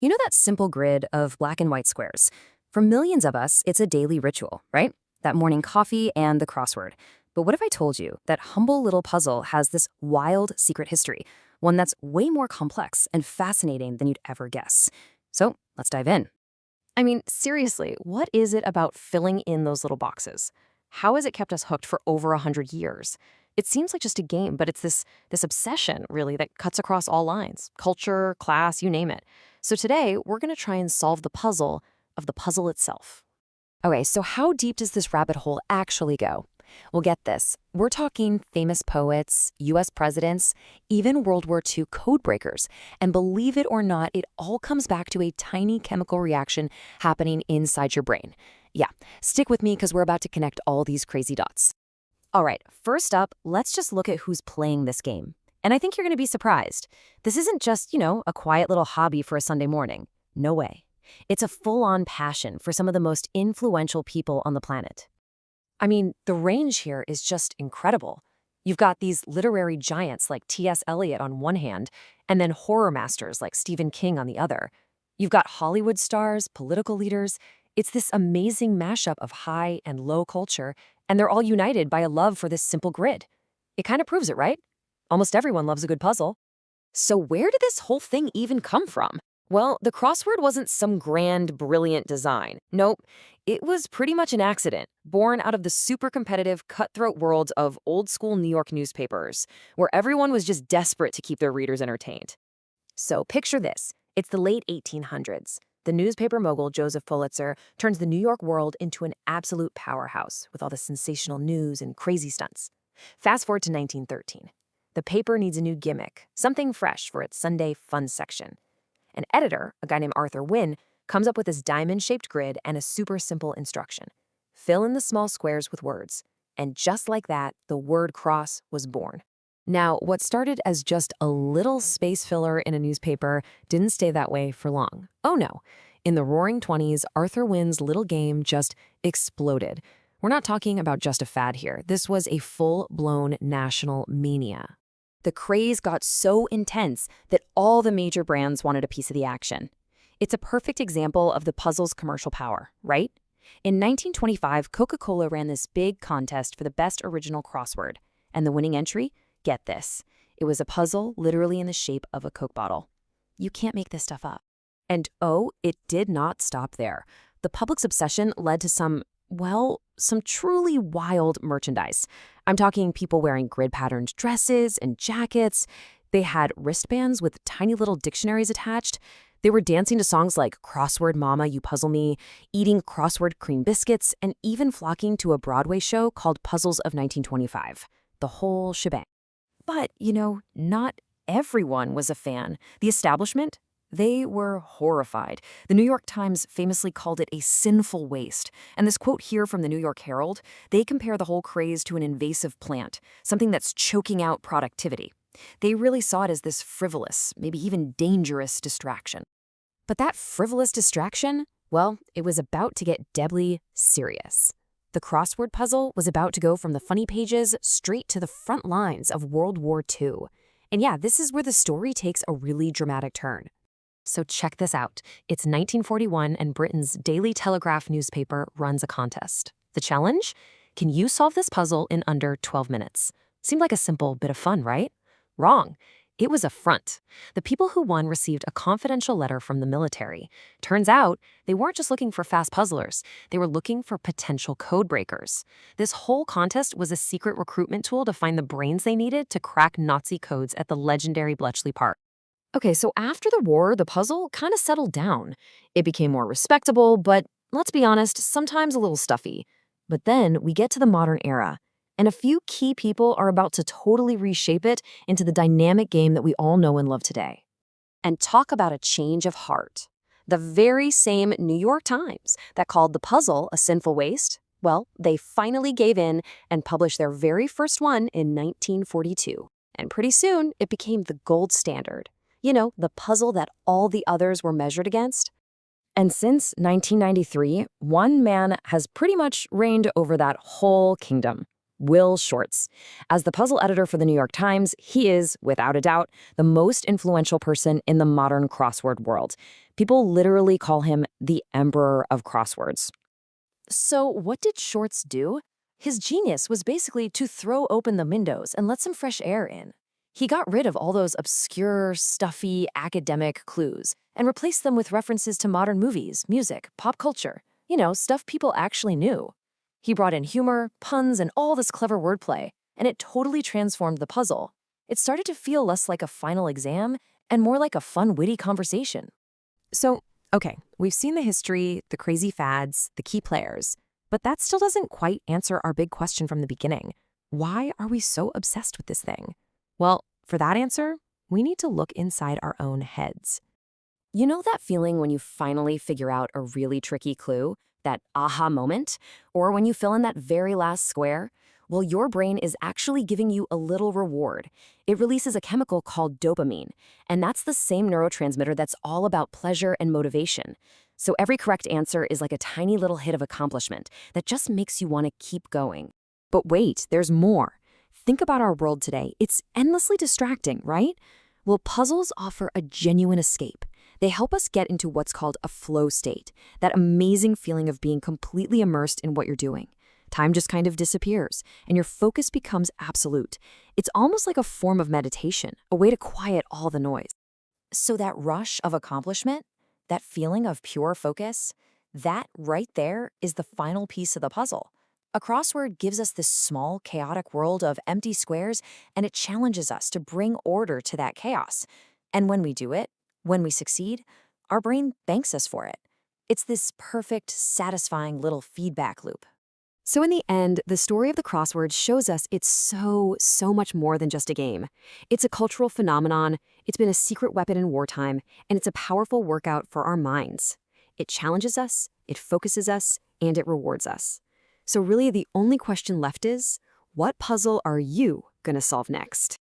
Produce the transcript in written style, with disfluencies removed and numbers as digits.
You know that simple grid of black and white squares? For millions of us, it's a daily ritual, right? That morning coffee and the crossword. But what if I told you that humble little puzzle has this wild secret history, one that's way more complex and fascinating than you'd ever guess? So let's dive in. I mean, seriously, what is it about filling in those little boxes? How has it kept us hooked for over 100 years? It seems like just a game, but it's this obsession, really, that cuts across all lines, culture, class, you name it. So today, we're going to try and solve the puzzle of the puzzle itself. Okay, so how deep does this rabbit hole actually go? Well, get this. We're talking famous poets, US presidents, even World War II codebreakers. And believe it or not, it all comes back to a tiny chemical reaction happening inside your brain. Yeah, stick with me because we're about to connect all these crazy dots. All right, first up, let's just look at who's playing this game. And I think you're going to be surprised. This isn't just, a quiet little hobby for a Sunday morning. No way. It's a full-on passion for some of the most influential people on the planet. I mean, the range here is just incredible. You've got these literary giants like T.S. Eliot on one hand, and then horror masters like Stephen King on the other. You've got Hollywood stars, political leaders. It's this amazing mashup of high and low culture, and they're all united by a love for this simple grid. It kind of proves it, right? Almost everyone loves a good puzzle. So where did this whole thing even come from? Well, the crossword wasn't some grand, brilliant design. Nope, it was pretty much an accident, born out of the super competitive, cutthroat world of old-school New York newspapers, where everyone was just desperate to keep their readers entertained. So picture this. It's the late 1800s. The newspaper mogul Joseph Pulitzer turns the New York world into an absolute powerhouse with all the sensational news and crazy stunts. Fast forward to 1913. The paper needs a new gimmick, something fresh for its Sunday fun section. An editor, a guy named Arthur Wynne, comes up with this diamond-shaped grid and a super simple instruction. Fill in the small squares with words. And just like that, the word cross was born. Now, what started as just a little space filler in a newspaper didn't stay that way for long. Oh no. In the roaring 20s, Arthur Wynne's little game just exploded. We're not talking about just a fad here. This was a full-blown national mania. The craze got so intense that all the major brands wanted a piece of the action. It's a perfect example of the puzzle's commercial power, right? In 1925, Coca-Cola ran this big contest for the best original crossword. And the winning entry? Get this. It was a puzzle literally in the shape of a Coke bottle. You can't make this stuff up. And oh, it did not stop there. The public's obsession led to some truly wild merchandise. I'm talking people wearing grid-patterned dresses and jackets. They had wristbands with tiny little dictionaries attached. They were dancing to songs like Crossword Mama, You Puzzle Me, eating crossword cream biscuits, and even flocking to a Broadway show called Puzzles of 1925. The whole shebang. But, not everyone was a fan. The establishment? They were horrified. The New York Times famously called it a sinful waste. And this quote here from the New York Herald, they compare the whole craze to an invasive plant, something that's choking out productivity. They really saw it as this frivolous, maybe even dangerous distraction. But that frivolous distraction, it was about to get deadly serious. The crossword puzzle was about to go from the funny pages straight to the front lines of World War II. And yeah, this is where the story takes a really dramatic turn. So check this out. It's 1941 and Britain's Daily Telegraph newspaper runs a contest. The challenge? Can you solve this puzzle in under 12 minutes? Seemed like a simple bit of fun, right? Wrong. It was a front. The people who won received a confidential letter from the military. Turns out, they weren't just looking for fast puzzlers. They were looking for potential code breakers. This whole contest was a secret recruitment tool to find the brains they needed to crack Nazi codes at the legendary Bletchley Park. Okay, so after the war, the puzzle kind of settled down. It became more respectable, but let's be honest, sometimes a little stuffy. But then we get to the modern era, and a few key people are about to totally reshape it into the dynamic game that we all know and love today. And talk about a change of heart. The very same New York Times that called the puzzle a sinful waste, they finally gave in and published their very first one in 1942. And pretty soon, it became the gold standard. The puzzle that all the others were measured against. And since 1993, one man has pretty much reigned over that whole kingdom. Will Shortz. As the puzzle editor for the New York Times, he is, without a doubt, the most influential person in the modern crossword world. People literally call him the Emperor of Crosswords. So what did Shortz do? His genius was basically to throw open the windows and let some fresh air in. He got rid of all those obscure, stuffy, academic clues and replaced them with references to modern movies, music, pop culture, stuff people actually knew. He brought in humor, puns, and all this clever wordplay, and it totally transformed the puzzle. It started to feel less like a final exam and more like a fun, witty conversation. So, okay, we've seen the history, the crazy fads, the key players, but that still doesn't quite answer our big question from the beginning. Why are we so obsessed with this thing? Well, for that answer, we need to look inside our own heads. You know that feeling when you finally figure out a really tricky clue? That aha moment? Or when you fill in that very last square? Well, your brain is actually giving you a little reward. It releases a chemical called dopamine, and that's the same neurotransmitter that's all about pleasure and motivation. So every correct answer is like a tiny little hit of accomplishment that just makes you want to keep going. But wait, there's more. Think about our world today. It's endlessly distracting, right? Well, puzzles offer a genuine escape. They help us get into what's called a flow state, that amazing feeling of being completely immersed in what you're doing. Time just kind of disappears, and your focus becomes absolute. It's almost like a form of meditation, a way to quiet all the noise. So that rush of accomplishment, that feeling of pure focus, that right there is the final piece of the puzzle. A crossword gives us this small, chaotic world of empty squares, and it challenges us to bring order to that chaos. And when we do it, when we succeed, our brain thanks us for it. It's this perfect, satisfying little feedback loop. So in the end, the story of the crosswords shows us it's so much more than just a game. It's a cultural phenomenon, it's been a secret weapon in wartime, and it's a powerful workout for our minds. It challenges us, it focuses us, and it rewards us. So really the only question left is, what puzzle are you going to solve next?